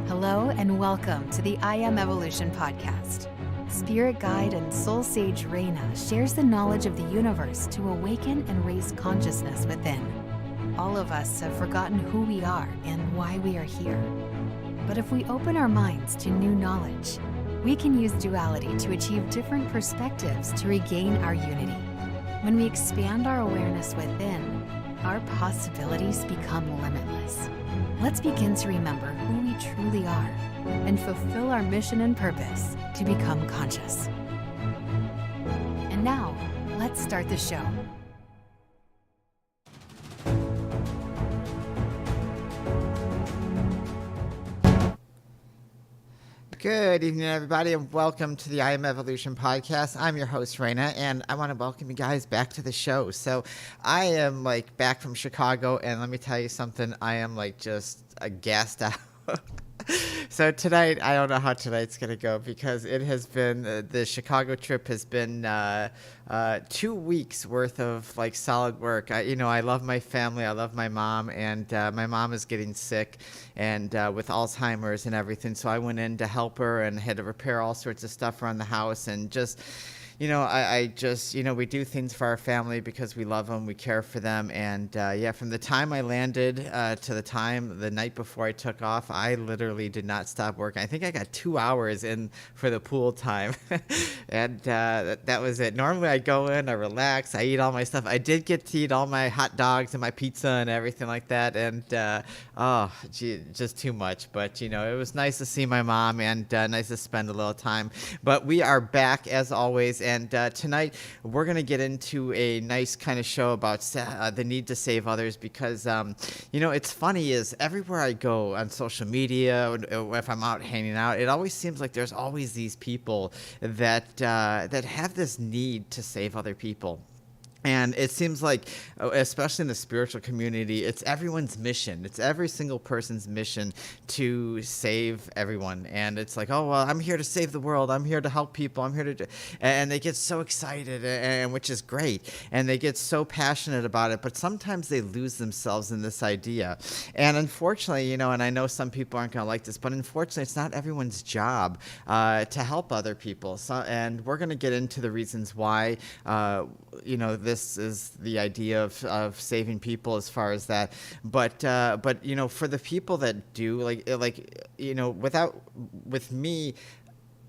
Hello and welcome to the I Am Evolution podcast. Spirit guide and soul sage Raina shares the knowledge of the universe to awaken and raise consciousness within. All of us have forgotten who we are and why we are here. But if we open our minds to new knowledge, we can use duality to achieve different perspectives to regain our unity. When we expand our awareness within, our possibilities become limitless. Let's begin to remember who we truly are and fulfill our mission and purpose to become conscious. And now, let's start the show. Good evening, everybody, and welcome to the I Am Evolution podcast. I'm your host, Raina, and I want to welcome you guys back to the show. So I am back from Chicago, and let me tell you something. I am just gassed out. So tonight, I don't know how tonight's going to go because it has been, the Chicago trip has been 2 weeks worth of solid work. I love my family. I love my mom, and my mom is getting sick and with Alzheimer's and everything. So I went in to help her and had to repair all sorts of stuff around the house and just... we do things for our family because we love them, we care for them, and from the time I landed to the night before I took off, I literally did not stop working. I think I got 2 hours in for the pool time, and that was it. Normally I go in, I relax, I eat all my stuff. I did get to eat all my hot dogs and my pizza and everything like that, and just too much. But it was nice to see my mom and nice to spend a little time. But we are back as always. And tonight, we're going to get into a nice kind of show about the need to save others because, it's funny is everywhere I go on social media, or if I'm out hanging out, it always seems like there's always these people that have this need to save other people. And it seems like, especially in the spiritual community, it's everyone's mission. It's every single person's mission to save everyone. And it's like, oh, well, I'm here to save the world. I'm here to help people. I'm here to do... And they get so excited, and which is great. And they get so passionate about it. But sometimes they lose themselves in this idea. And unfortunately, and I know some people aren't going to like this, but unfortunately, it's not everyone's job to help other people. And we're going to get into the reasons why, this is the idea of saving people as far as that, but for the people that do with me,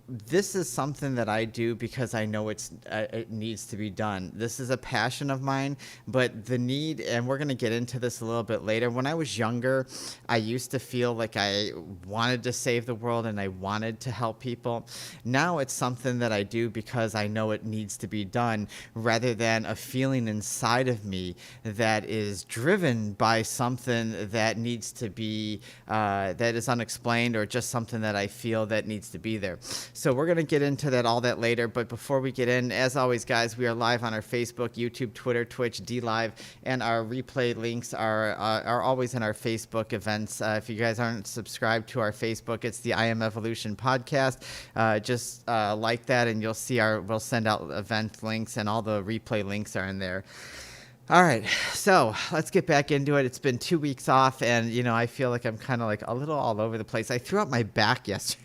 this is something that I do because I know it needs to be done. This is a passion of mine, but the need, and we're going to get into this a little bit later. When I was younger, I used to feel like I wanted to save the world and I wanted to help people. Now it's something that I do because I know it needs to be done rather than a feeling inside of me that is driven by something that needs to be, that is unexplained or just something that I feel that needs to be there. So we're going to get into all that later. But before we get in, as always, guys, we are live on our Facebook, YouTube, Twitter, Twitch, DLive, and our replay links are always in our Facebook events. If you guys aren't subscribed to our Facebook, it's the I Am Evolution podcast. Just like that, and you'll see we'll send out event links, and all the replay links are in there. All right, so let's get back into it. It's been 2 weeks off, and, I feel like I'm kind of a little all over the place. I threw out my back yesterday.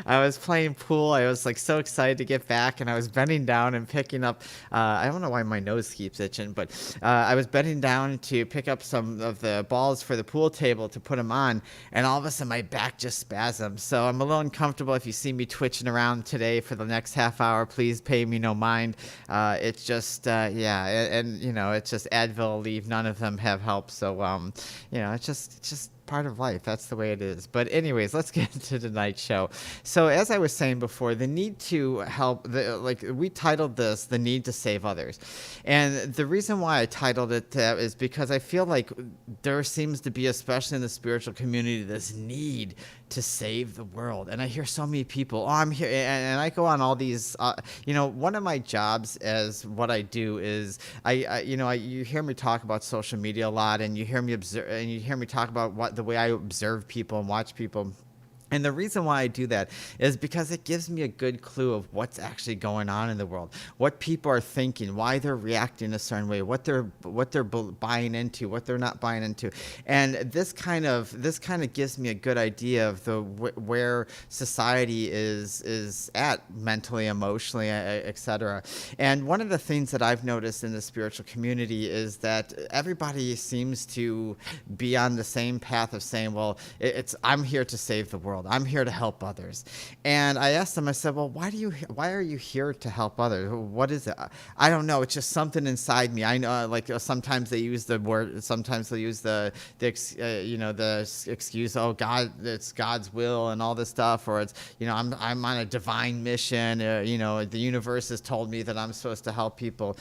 I was playing pool. I was so excited to get back, and I was bending down and picking up. I don't know why my nose keeps itching, but I was bending down to pick up some of the balls for the pool table to put them on, and all of a sudden my back just spasmed. So I'm a little uncomfortable. If you see me twitching around today for the next half hour, please pay me no mind. It's just and it's just Advil, Aleve. None of them have helped. So it's just part of life. That's the way it is. But anyways, let's get into tonight's show. So as I was saying before, the need to help, we titled this The Need to Save Others. And the reason why I titled it that is because I feel like there seems to be, especially in the spiritual community, this need to save the world. And I hear so many people, I'm here, and I go on all these, one of my jobs as what I do is you hear me talk about social media a lot, and you hear me talk about the way I observe people and watch people. And the reason why I do that is because it gives me a good clue of what's actually going on in the world, what people are thinking, why they're reacting a certain way, what they're buying into, what they're not buying into. And this kind of gives me a good idea of where society is at mentally, emotionally, etc. And one of the things that I've noticed in the spiritual community is that everybody seems to be on the same path of saying, well, I'm here to save the world. I'm here to help others. And I asked them, I said, well, why are you here to help others? What is it? I don't know. It's just something inside me. I know, like sometimes they use the word, sometimes they'll use the excuse, oh, God, it's God's will and all this stuff. Or it's, I'm on a divine mission. The universe has told me that I'm supposed to help people.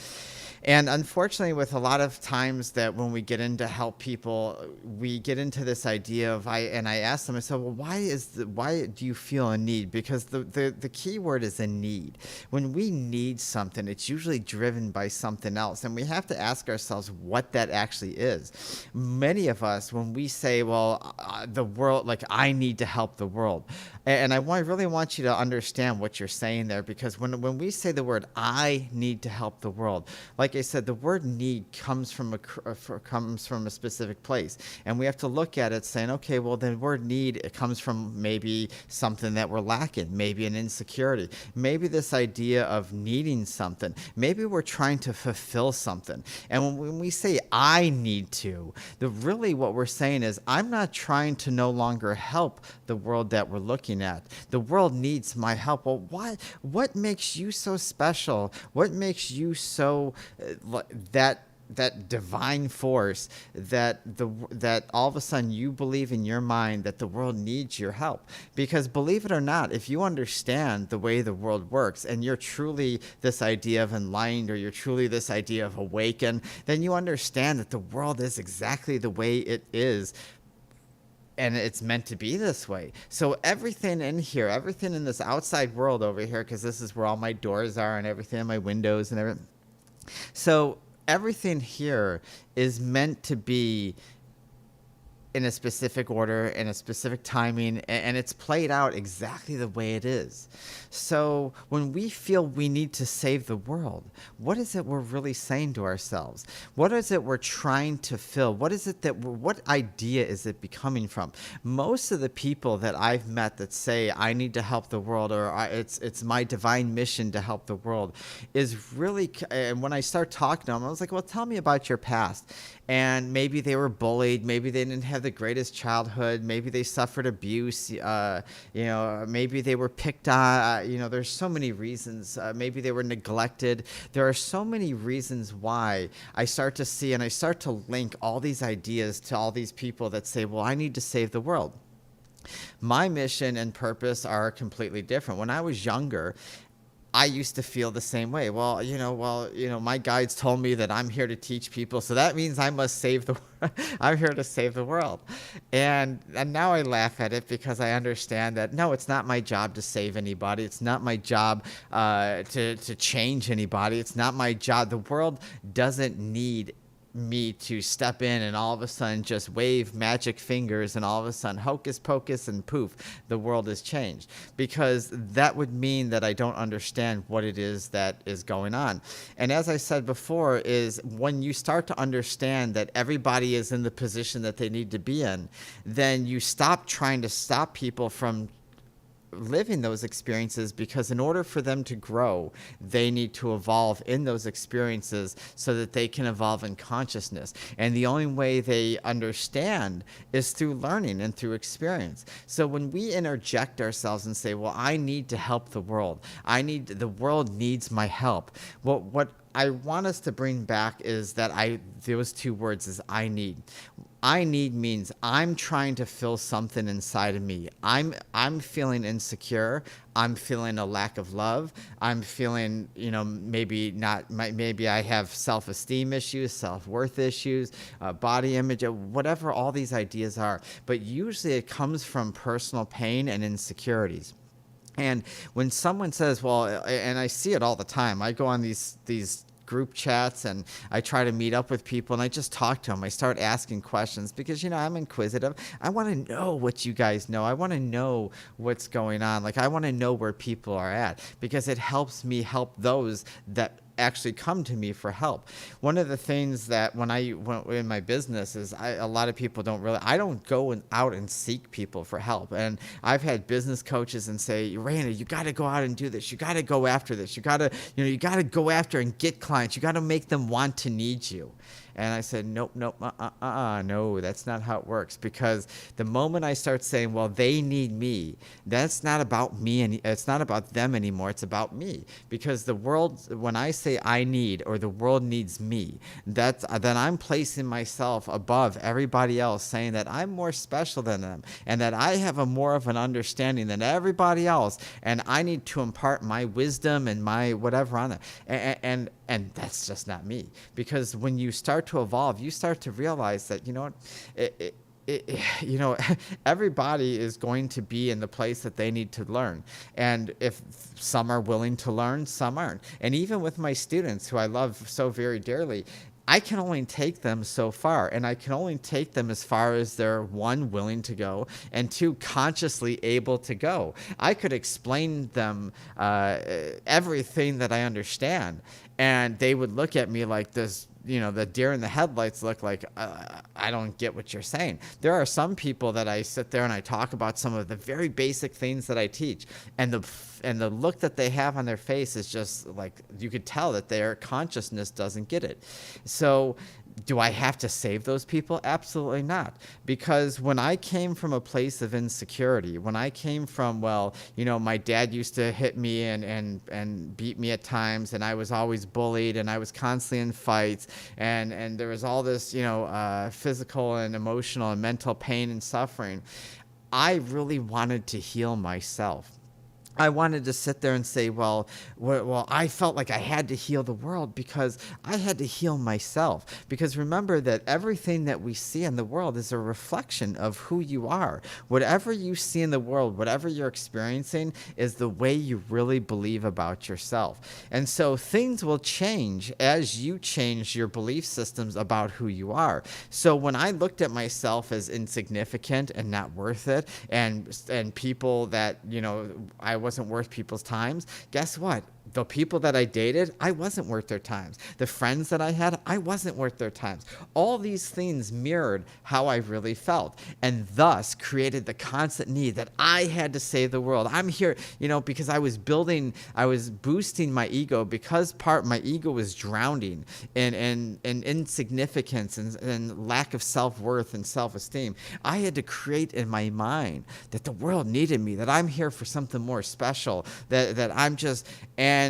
And unfortunately, with a lot of times that when we get into help people, we get into this idea of I asked them, I said, well, why do you feel a need? Because the key word is a need. When we need something, it's usually driven by something else. And we have to ask ourselves what that actually is. Many of us, when we say, well, the world, like I need to help the world. And I really want you to understand what you're saying there, because when we say the word, I need to help the world, like I said, the word need comes from a specific place. And we have to look at it saying, okay, well, the word need, it comes from maybe something that we're lacking, maybe an insecurity, maybe this idea of needing something. Maybe we're trying to fulfill something. And when we say I need to, really what we're saying is I'm not trying to no longer help the world that we're looking at. The world needs my help. Well, what makes you so special? What makes you so that divine force that all of a sudden you believe in your mind that the world needs your help? Because believe it or not, if you understand the way the world works and you're truly this idea of enlightened, or you're truly this idea of awakened, then you understand that the world is exactly the way it is. And it's meant to be this way. So everything in here, everything in this outside world over here, because this is where all my doors are and everything, and my windows and everything. So everything here is meant to be in a specific order, in a specific timing, and it's played out exactly the way it is. So when we feel we need to save the world, what is it we're really saying to ourselves? What is it we're trying to fill? What idea is it becoming from? Most of the people that I've met that say, I need to help the world, or it's my divine mission to help the world, is really, and when I start talking to them, I was like, well, tell me about your past. And maybe they were bullied, maybe they didn't have the greatest childhood, maybe they suffered abuse, maybe they were picked on, there's so many reasons. Maybe they were neglected. There are so many reasons why I start to see and I start to link all these ideas to all these people that say, well, I need to save the world. My mission and purpose are completely different. When I was younger, I used to feel the same way. Well, my guides told me that I'm here to teach people, so that means I must save the world. I'm here to save the world. And now I laugh at it because I understand that, no, it's not my job to save anybody. It's not my job to change anybody. It's not my job. The world doesn't need me to step in and all of a sudden just wave magic fingers and all of a sudden hocus pocus and poof, the world has changed, because that would mean that I don't understand what it is that is going on. And as I said before, is when you start to understand that everybody is in the position that they need to be in, then you stop trying to stop people from living those experiences, because in order for them to grow, they need to evolve in those experiences so that they can evolve in consciousness. And the only way they understand is through learning and through experience. So when we interject ourselves and say, well, I need to help the world, the world needs my help. What I want us to bring back is that those two words is I need. I need means I'm trying to fill something inside of me. I'm feeling insecure. I'm feeling a lack of love. I'm feeling, maybe I have self-esteem issues, self-worth issues, body image, whatever all these ideas are. But usually it comes from personal pain and insecurities. And when someone says, well, and I see it all the time, I go on these group chats, and I try to meet up with people, and I just talk to them. I start asking questions because, I'm inquisitive. I want to know what you guys know. I want to know what's going on. Like, I want to know where people are at, because it helps me help those that actually come to me for help. One of the things that when in my business is a lot of people I don't go out and seek people for help. And I've had business coaches and say, Raina, you got to go out and do this. You got to go after this. You got to go after and get clients. You got to make them want to need you. And I said, nope, no, that's not how it works. Because the moment I start saying, well, they need me, that's not about me, and it's not about them anymore. It's about me. Because the world, when I say I need, or the world needs me, then I'm placing myself above everybody else, saying that I'm more special than them, and that I have more of an understanding than everybody else, and I need to impart my wisdom and my whatever on it. And that's just not me. Because when you start to evolve, you start to realize that, everybody is going to be in the place that they need to learn. And if some are willing to learn, some aren't. And even with my students, who I love so very dearly, I can only take them so far, and I can only take them as far as they're, one, willing to go, and two, consciously able to go. I could explain them everything that I understand, and they would look at me like this, the deer in the headlights look like, I don't get what you're saying. There are some people that I sit there and I talk about some of the very basic things that I teach, and the look that they have on their face is just like, you could tell that their consciousness doesn't get it. So do I have to save those people? Absolutely not. Because when I came from a place of insecurity, when I came from, my dad used to hit me and beat me at times, and I was always bullied, and I was constantly in fights, and there was all this, physical and emotional and mental pain and suffering, I really wanted to heal myself. I wanted to sit there and say, well, I felt like I had to heal the world because I had to heal myself. Because remember that everything that we see in the world is a reflection of who you are. Whatever you see in the world, whatever you're experiencing, is the way you really believe about yourself. And so things will change as you change your belief systems about who you are. So when I looked at myself as insignificant and not worth it, and people that, I wasn't worth people's times, guess what? The people that I dated, I wasn't worth their times. The friends that I had, I wasn't worth their times. All these things mirrored how I really felt, and thus created the constant need that I had to save the world. I'm here, because I was boosting my ego, because my ego was drowning in insignificance and lack of self-worth and self-esteem. I had to create in my mind that the world needed me, that I'm here for something more special, that I'm just, and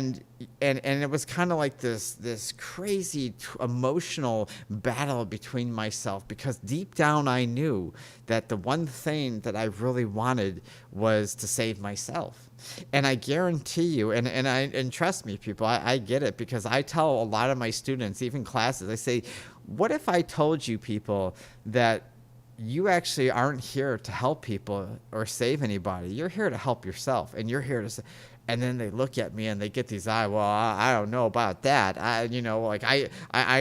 it was kind of like this crazy emotional battle between myself, because deep down I knew that the one thing that I really wanted was to save myself. And I guarantee you, and trust me, people, I get it, because I tell a lot of my students, even classes, I say, what if I told you, people, that you actually aren't here to help people or save anybody. You're here to help yourself, and you're here to. And then they look at me and they get these eyes. Well, I don't know about that. I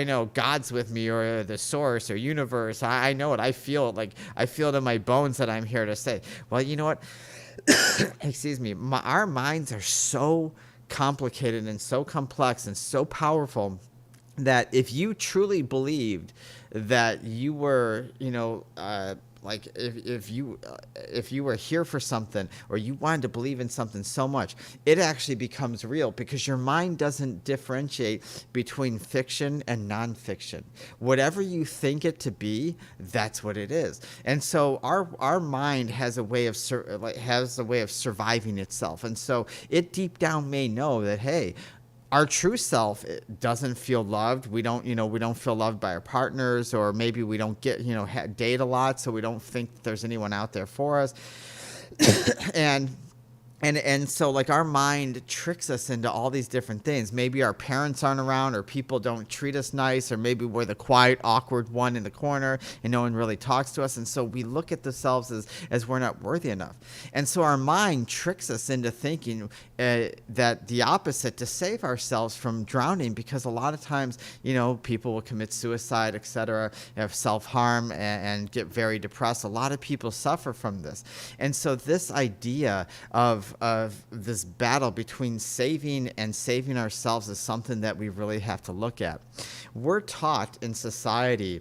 know God's with me, or the source or universe. I know it. I feel it. Like I feel it in my bones that I'm here to say. Well, you know what? Excuse me. Our minds are so complicated and so complex and so powerful that if you truly believed that you were, like if you were here for something, or you wanted to believe in something so much, it actually becomes real, because your mind doesn't differentiate between fiction and nonfiction. Whatever you think it to be, that's what it is. And so our mind has a way of surviving itself, and so it deep down may know that, hey, our true self doesn't feel loved. We don't feel loved by our partners, or maybe we don't get, date a lot, so we don't think that there's anyone out there for us. And And so like our mind tricks us into all these different things. Maybe our parents aren't around, or people don't treat us nice, or maybe we're the quiet, awkward one in the corner and no one really talks to us. And so we look at ourselves as we're not worthy enough. And so our mind tricks us into thinking that the opposite, to save ourselves from drowning, because a lot of times, people will commit suicide, etc., have self-harm, and get very depressed. A lot of people suffer from this. And so this idea of this battle between saving and saving ourselves is something that we really have to look at. We're taught in society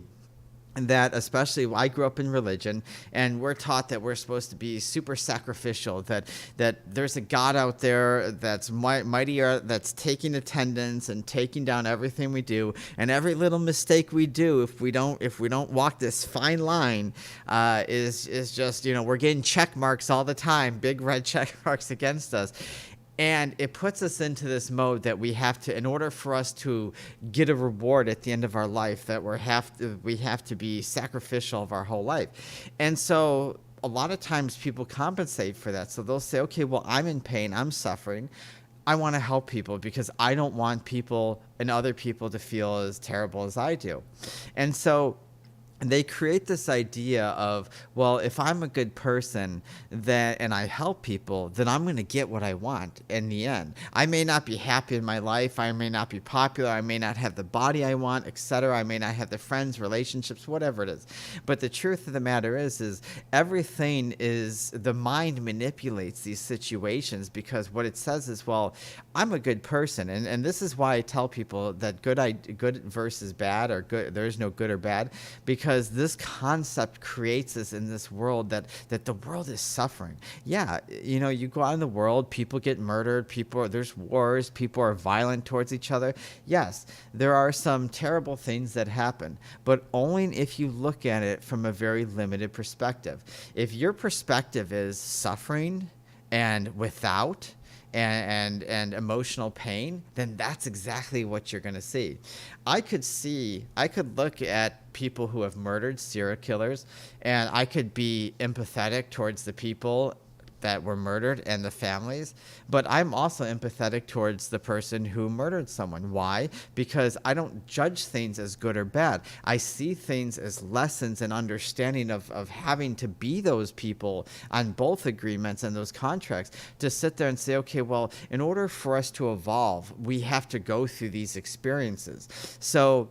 that, especially I grew up in religion, and we're taught that we're supposed to be super sacrificial, that there's a God out there that's mightier, that's taking attendance and taking down everything we do, and every little mistake we do, if we don't walk this fine line, is just, we're getting check marks all the time, big red check marks against us. And it puts us into this mode that we have to, in order for us to get a reward at the end of our life, that we have to be sacrificial of our whole life. And so a lot of times people compensate for that. So they'll say, okay, well, I'm in pain, I'm suffering, I want to help people because I don't want people and other people to feel as terrible as I do. And so they create this idea of, well, if I'm a good person and I help people, then I'm going to get what I want in the end. I may not be happy in my life. I may not be popular. I may not have the body I want, etc. I may not have the friends, relationships, whatever it is. But the truth of the matter is everything is, the mind manipulates these situations, because what it says is, well, I'm a good person. And this is why I tell people that good versus bad, or good, there's no good or bad, because this concept creates us in this world that the world is suffering. Yeah, you go out in the world, people get murdered, there's wars, people are violent towards each other. Yes, there are some terrible things that happen, but only if you look at it from a very limited perspective. If your perspective is suffering and without and emotional pain, then that's exactly what you're going to see. I could look at people who have murdered, serial killers, and I could be empathetic towards the people that were murdered and the families, but I'm also empathetic towards the person who murdered someone. Why? Because I don't judge things as good or bad. I see things as lessons and understanding of having to be those people on both agreements and those contracts, to sit there and say, okay, well, in order for us to evolve, we have to go through these experiences. So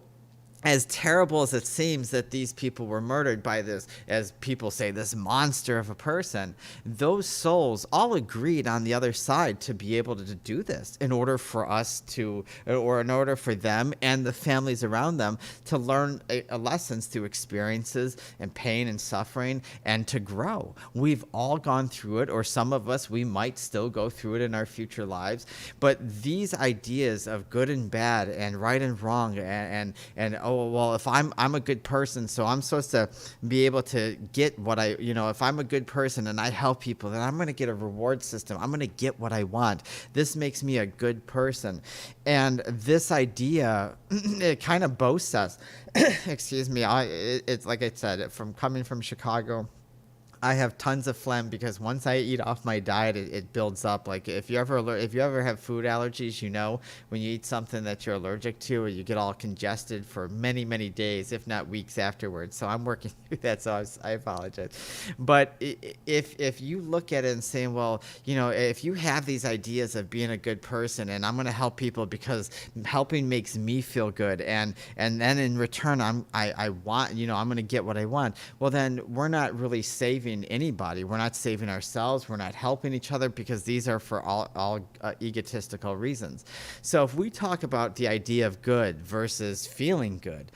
as terrible as it seems that these people were murdered by this, as people say, this monster of a person, those souls all agreed on the other side to be able to do this in order for us to, or in order for them and the families around them to learn lessons through experiences and pain and suffering, and to grow. We've all gone through it, or some of us, we might still go through it in our future lives. But these ideas of good and bad and right and wrong and oh, well, if I'm a good person, so I'm supposed to be able to get what if I'm a good person and I help people, then I'm going to get a reward system. I'm going to get what I want. This makes me a good person. And this idea, it kind of boasts us. Excuse me. It's like I said, from coming from Chicago, I have tons of phlegm, because once I eat off my diet, it builds up. Like if you ever have food allergies, when you eat something that you're allergic to, you get all congested for many, many days, if not weeks afterwards. So I'm working through that, so I apologize. But if you look at it and saying, well, if you have these ideas of being a good person, and I'm going to help people because helping makes me feel good, and then in return I want, I'm going to get what I want. Well, then we're not really saving anybody. We're not saving ourselves. We're not helping each other, because these are for all egotistical reasons. So if we talk about the idea of good versus feeling good,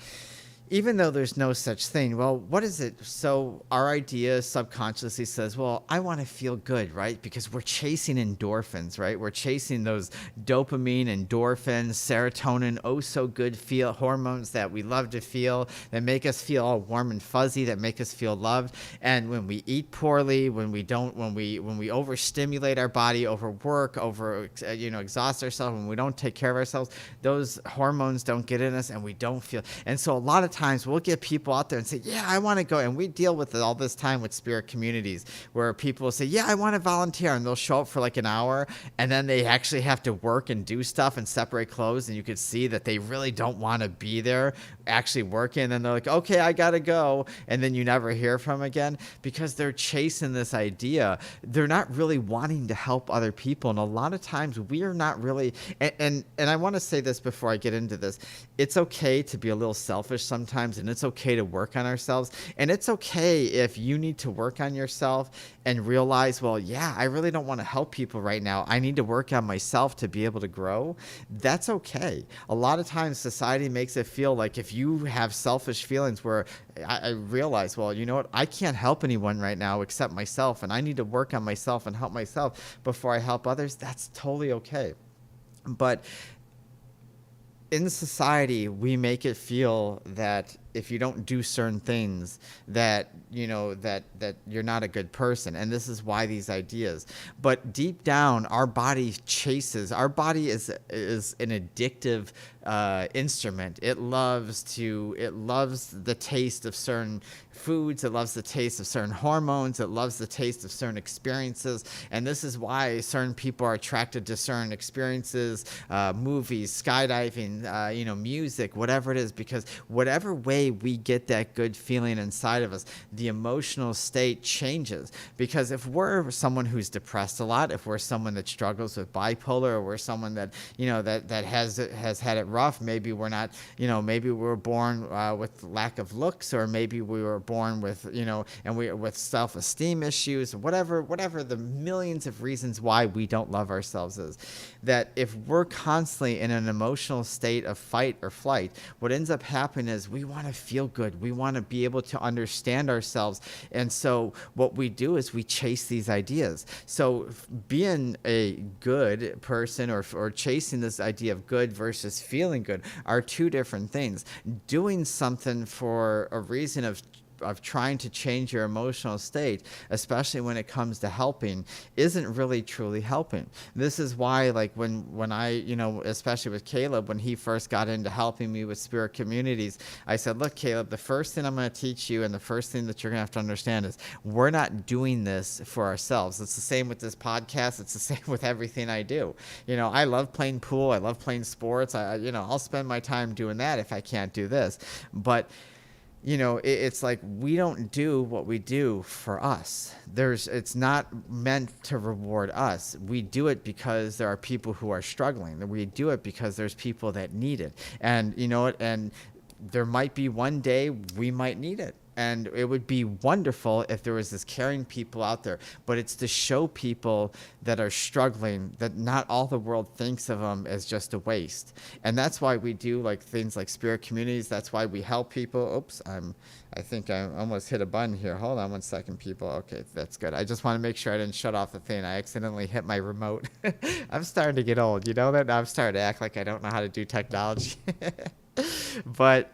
even though there's no such thing, well, what is it? So our idea subconsciously says, well, I want to feel good, right? Because we're chasing endorphins, right? We're chasing those dopamine, endorphins, serotonin, oh so good feel hormones that we love to feel, that make us feel all warm and fuzzy, that make us feel loved. And when we eat poorly, when we overstimulate our body, overwork, exhaust ourselves, when we don't take care of ourselves, those hormones don't get in us and we don't feel. And so a lot of times we'll get people out there and say, yeah, I want to go. And we deal with it all this time with spirit communities where people will say, yeah, I want to volunteer. And they'll show up for like an hour, and then they actually have to work and do stuff and separate clothes. And you could see that they really don't want to be there actually working. And then they're like, okay, I got to go. And then you never hear from them again because they're chasing this idea. They're not really wanting to help other people. And a lot of times we are not really, and I want to say this before I get into this. It's okay to be a little selfish sometimes, and it's okay to work on ourselves. And it's okay if you need to work on yourself and realize, well, yeah, I really don't want to help people right now. I need to work on myself to be able to grow. That's okay. A lot of times society makes it feel like if you have selfish feelings where I realize, well, you know what? I can't help anyone right now except myself, and I need to work on myself and help myself before I help others. That's totally okay. But in society, we make it feel that if you don't do certain things, that that you're not a good person. And this is why these ideas. But deep down, our body chases. Our body is an addictive instrument. It loves the taste of certain foods. It loves the taste of certain hormones. It loves the taste of certain experiences. And this is why certain people are attracted to certain experiences, movies, skydiving, music, whatever it is, because whatever way we get that good feeling inside of us, the emotional state changes. Because if we're someone who's depressed a lot, if we're someone that struggles with bipolar, or we're someone that that has had it rough, maybe we're not, maybe we were born with lack of looks, or maybe we were born with and we with self-esteem issues, whatever the millions of reasons why we don't love ourselves is, that if we're constantly in an emotional state of fight or flight, what ends up happening is we want to feel good. We want to be able to understand ourselves. And so what we do is we chase these ideas. So being a good person or chasing this idea of good versus feeling good are two different things. Doing something for a reason of trying to change your emotional state, especially when it comes to helping, isn't really truly helping. This is why, like when I, especially with Caleb, when he first got into helping me with spirit communities, I said, look, Caleb, the first thing I'm going to teach you, and the first thing that you're going to have to understand is we're not doing this for ourselves. It's the same with this podcast. It's the same with everything I do. I love playing pool. I love playing sports. I'll spend my time doing that if I can't do this. But it's like we don't do what we do for us. It's not meant to reward us. We do it because there are people who are struggling. We do it because there's people that need it. And and there might be one day we might need it. And it would be wonderful if there was this caring people out there. But it's to show people that are struggling that not all the world thinks of them as just a waste. And that's why we do things like spirit communities. That's why we help people. Oops, I think I almost hit a button here. Hold on one second, people. Okay, that's good. I just want to make sure I didn't shut off the thing. I accidentally hit my remote. I'm starting to get old. You know that? I'm starting to act like I don't know how to do technology. But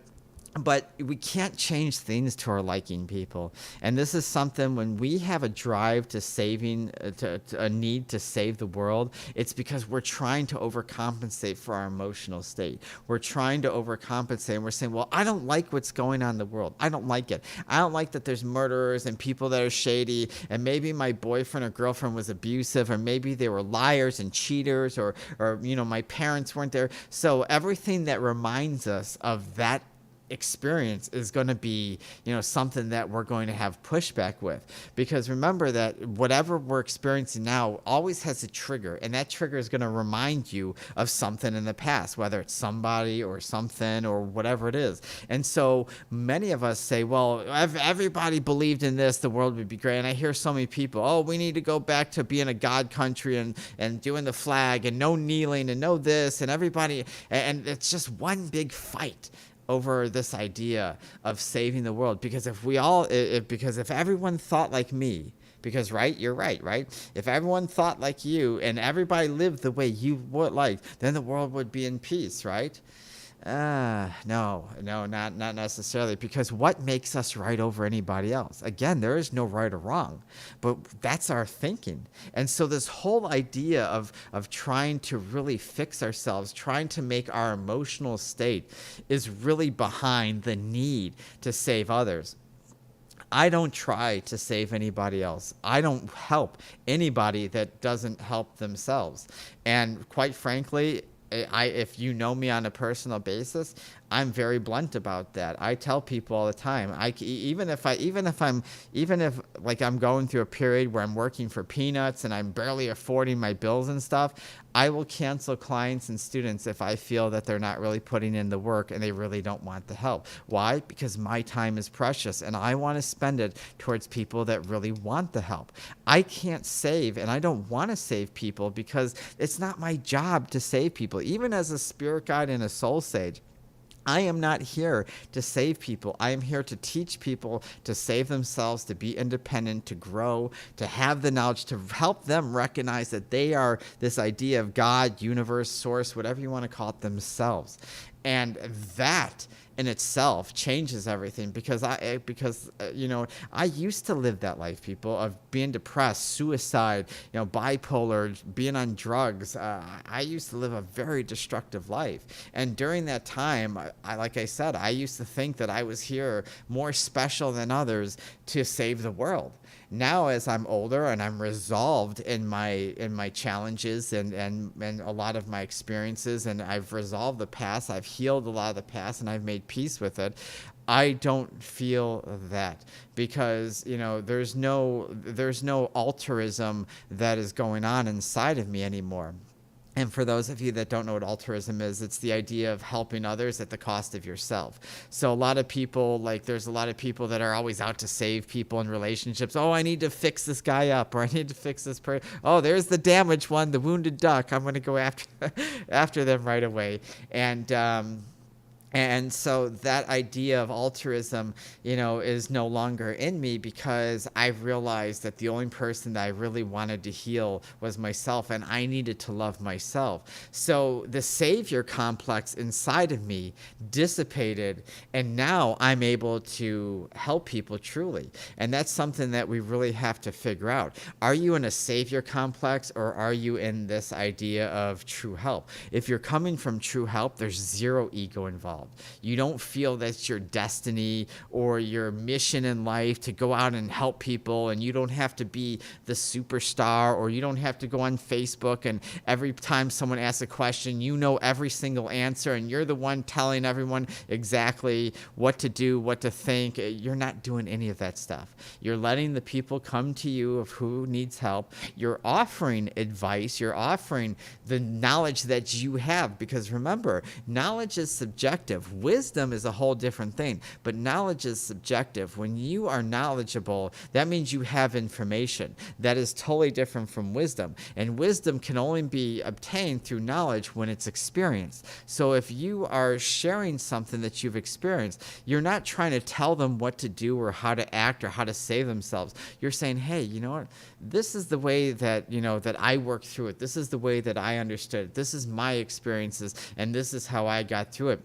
we can't change things to our liking, people. And this is something when we have a drive to saving, to a need to save the world, it's because we're trying to overcompensate for our emotional state. We're trying to overcompensate, and we're saying, well, I don't like what's going on in the world. I don't like it. I don't like that there's murderers and people that are shady, and maybe my boyfriend or girlfriend was abusive, or maybe they were liars and cheaters, or my parents weren't there. So everything that reminds us of that experience is going to be something that we're going to have pushback with, because remember that whatever we're experiencing now always has a trigger, and that trigger is going to remind you of something in the past, whether it's somebody or something or whatever it is. And so many of us say, well, if everybody believed in this, the world would be great. And I hear so many people, oh, we need to go back to being a God country and doing the flag and no kneeling and no this, and everybody, and it's just one big fight over this idea of saving the world. Because if everyone thought like me, because you're right? If everyone thought like you and everybody lived the way you would like, then the world would be in peace, right? No, not necessarily, because what makes us right over anybody else? Again, there is no right or wrong, but that's our thinking. And so this whole idea of trying to really fix ourselves, trying to make our emotional state, is really behind the need to save others. I don't try to save anybody else. I don't help anybody that doesn't help themselves. And quite frankly, if you know me on a personal basis, I'm very blunt about that. I tell people all the time, even if like I'm going through a period where I'm working for peanuts and I'm barely affording my bills and stuff, I will cancel clients and students if I feel that they're not really putting in the work and they really don't want the help. Why? Because my time is precious and I want to spend it towards people that really want the help. I can't save, and I don't want to save people, because it's not my job to save people. Even as a spirit guide and a soul sage, I am not here to save people. I am here to teach people to save themselves, to be independent, to grow, to have the knowledge, to help them recognize that they are this idea of God, universe, source, whatever you want to call it, themselves. And that in itself changes everything, because I used to live that life, people, of being depressed, suicide, bipolar, being on drugs. I used to live a very destructive life. And during that time, like I said, I used to think that I was here more special than others to save the world. Now, as I'm older and I'm resolved in my challenges and a lot of my experiences, and I've resolved the past, I've healed a lot of the past, and I've made peace with it, I don't feel that, because there's no altruism that is going on inside of me anymore. And for those of you that don't know what altruism is, it's the idea of helping others at the cost of yourself. So a lot of people, there's a lot of people that are always out to save people in relationships. Oh, I need to fix this guy up, or I need to fix this person. Oh, there's the damaged one, the wounded duck. I'm going to go after them right away. And so that idea of altruism, is no longer in me, because I've realized that the only person that I really wanted to heal was myself, and I needed to love myself. So the savior complex inside of me dissipated, and now I'm able to help people truly. And that's something that we really have to figure out. Are you in a savior complex, or are you in this idea of true help? If you're coming from true help, there's zero ego involved. You don't feel that's your destiny or your mission in life to go out and help people, and you don't have to be the superstar, or you don't have to go on Facebook and every time someone asks a question, every single answer, and you're the one telling everyone exactly what to do, what to think. You're not doing any of that stuff. You're letting the people come to you of who needs help. You're offering advice. You're offering the knowledge that you have, because remember, knowledge is subjective. Wisdom is a whole different thing, but knowledge is subjective. When you are knowledgeable, that means you have information. That is totally different from wisdom. And wisdom can only be obtained through knowledge when it's experienced. So if you are sharing something that you've experienced, you're not trying to tell them what to do or how to act or how to save themselves. You're saying, hey, you know what? This is the way that, that I worked through it. This is the way that I understood it. This is my experiences, and this is how I got through it.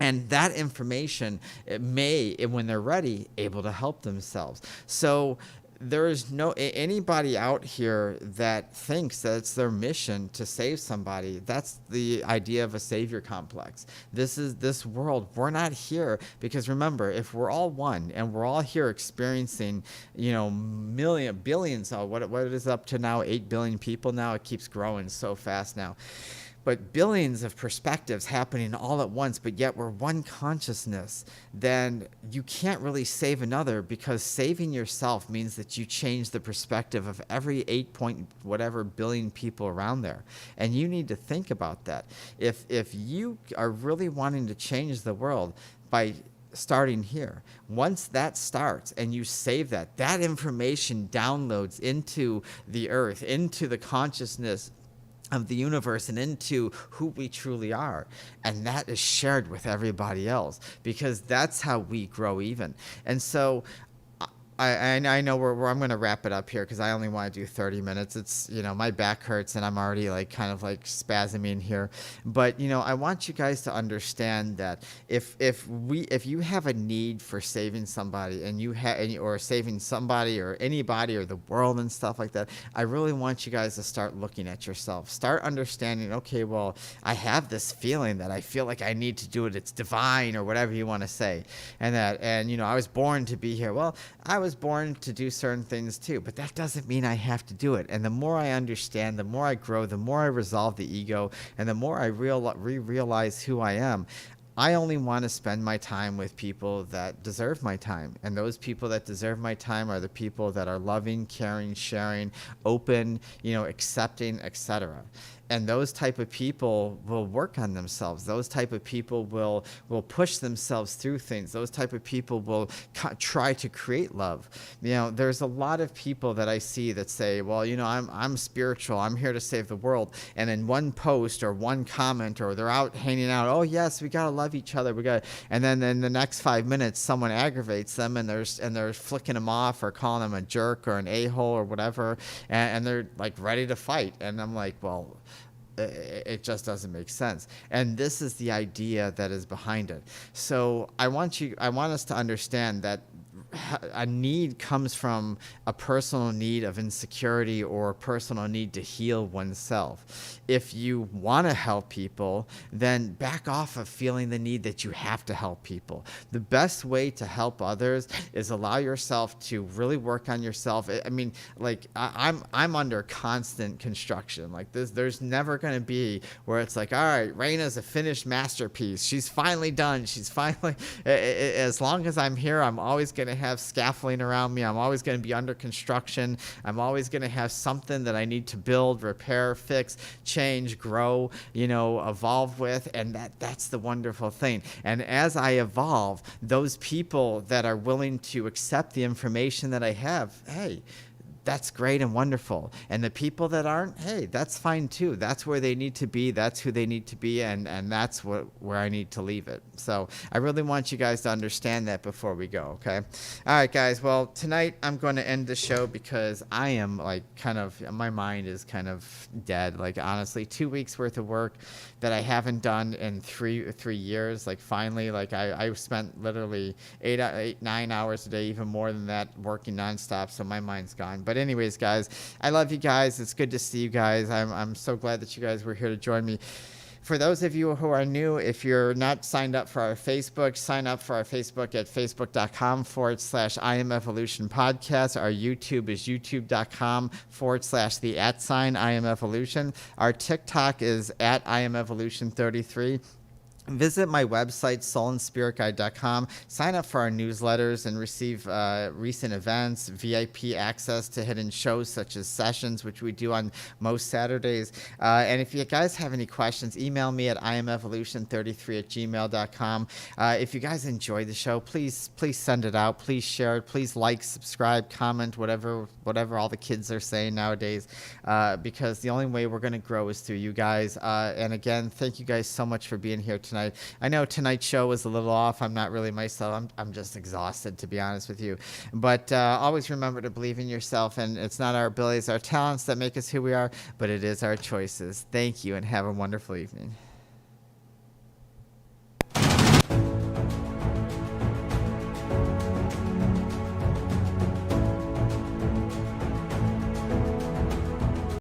And that information may, when they're ready, able to help themselves. So there is no anybody out here that thinks that it's their mission to save somebody. That's the idea of a savior complex. This world. We're not here because, remember, if we're all one and we're all here experiencing, billions. What it is up to now? 8 billion people now. It keeps growing so fast now. But billions of perspectives happening all at once, but yet we're one consciousness, then you can't really save another, because saving yourself means that you change the perspective of every 8 point whatever billion people around there. And you need to think about that. If you are really wanting to change the world by starting here, once that starts and you save that information downloads into the earth, into the consciousness of the universe, and into who we truly are. And that is shared with everybody else, because that's how we grow even. And so I know where I'm going to wrap it up here because I only want to do 30 minutes. It's, my back hurts and I'm already like kind of like spasming here. But, I want you guys to understand that if you have a need for saving somebody and or saving somebody or anybody or the world and stuff like that, I really want you guys to start looking at yourself. Start understanding, okay, well, I have this feeling that I feel like I need to do it. It's divine or whatever you want to say. And I was born to be here. Well, I was born to do certain things too, but that doesn't mean I have to do it. And the more I understand, the more I grow, the more I resolve the ego, and the more I realize who I am. I only want to spend my time with people that deserve my time. And those people that deserve my time are the people that are loving, caring, sharing, open, accepting, etc. And those type of people will work on themselves. Those type of people will push themselves through things. Those type of people will try to create love. There's a lot of people that I see that say, well, I'm spiritual. I'm here to save the world. And in one post or one comment, or they're out hanging out, oh yes, we gotta love each other. And then in the next 5 minutes, someone aggravates them and they're flicking them off or calling them a jerk or an a-hole or whatever, and they're like ready to fight. And I'm like, well, it just doesn't make sense. And this is the idea that is behind it. So I want us to understand that a need comes from a personal need of insecurity or a personal need to heal oneself. If you want to help people, then back off of feeling the need that you have to help people. The best way to help others is allow yourself to really work on yourself. I mean, like I'm under constant construction. Like this, there's never going to be where it's like, all right, Raina's a finished masterpiece. She's finally done. She's finally, as long as I'm here, I'm always going to have scaffolding around me. I'm always going to be under construction. I'm always going to have something that I need to build, repair, fix, change, grow, evolve with. And that's the wonderful thing. And as I evolve, those people that are willing to accept the information that I have, hey, that's great and wonderful. And the people that aren't, hey, that's fine too. That's where they need to be. That's who they need to be. And that's where I need to leave it. So I really want you guys to understand that before we go. Okay. All right, guys. Well, tonight I'm going to end the show because I am like my mind is kind of dead. Like honestly, 2 weeks worth of work that I haven't done in three years. Like finally, like I spent literally 9 hours a day, even more than that, working nonstop. So my mind's gone. But anyways, guys, I love you guys. It's good to see you guys. I'm so glad that you guys were here to join me. For those of you who are new, if you're not signed up for our Facebook, sign up for our Facebook at facebook.com/IamEvolution Podcast. Our YouTube is youtube.com/the @IamEvolution. Our TikTok is at IamEvolution33. Visit my website, soulandspiritguide.com. Sign up for our newsletters and receive recent events, VIP access to hidden shows such as sessions, which we do on most Saturdays. And if you guys have any questions, email me at iamevolution33@gmail.com. If you guys enjoy the show, please send it out. Please share it. Please like, subscribe, comment, whatever all the kids are saying nowadays, because the only way we're going to grow is through you guys. And again, thank you guys so much for being here tonight. I know tonight's show was a little off. I'm not really myself. I'm just exhausted, to be honest with you. But always remember to believe in yourself, and it's not our abilities, our talents that make us who we are, but it is our choices. Thank you, and have a wonderful evening.